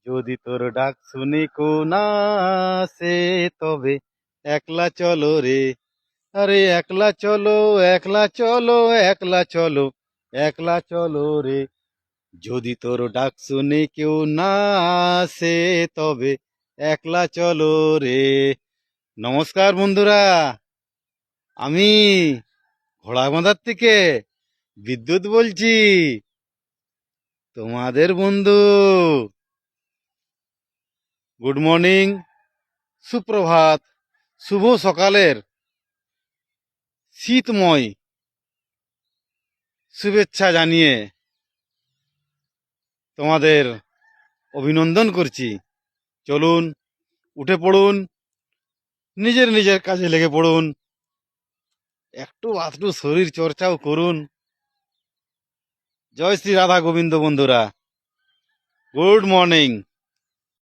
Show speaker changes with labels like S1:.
S1: যদি তোর ডাক শুনি কোনা সে তবে একলা চলো রে, আরে একলা চলো, একলা চলো, একলা চলো, একলা চলো রে। যদি তোর ডাক শুনি কেউ না আসে তবে একলা চলো রে। নমস্কার বন্ধুরা, আমি ঘোড়াবাঁধার থেকে বিদ্যুৎ বলছি, তোমাদের বন্ধু। গুড মর্নিং, সুপ্রভাত, শুভ সকালের শীতময় শুভেচ্ছা জানিয়ে তোমাদের অভিনন্দন করছি। চলুন, উঠে পড়ুন, নিজের নিজের কাজে লেগে পড়ুন, একটু আধটু শরীর চর্চাও করুন। জয় শ্রী রাধা গোবিন্দ বন্ধুরা, গুড মর্নিং।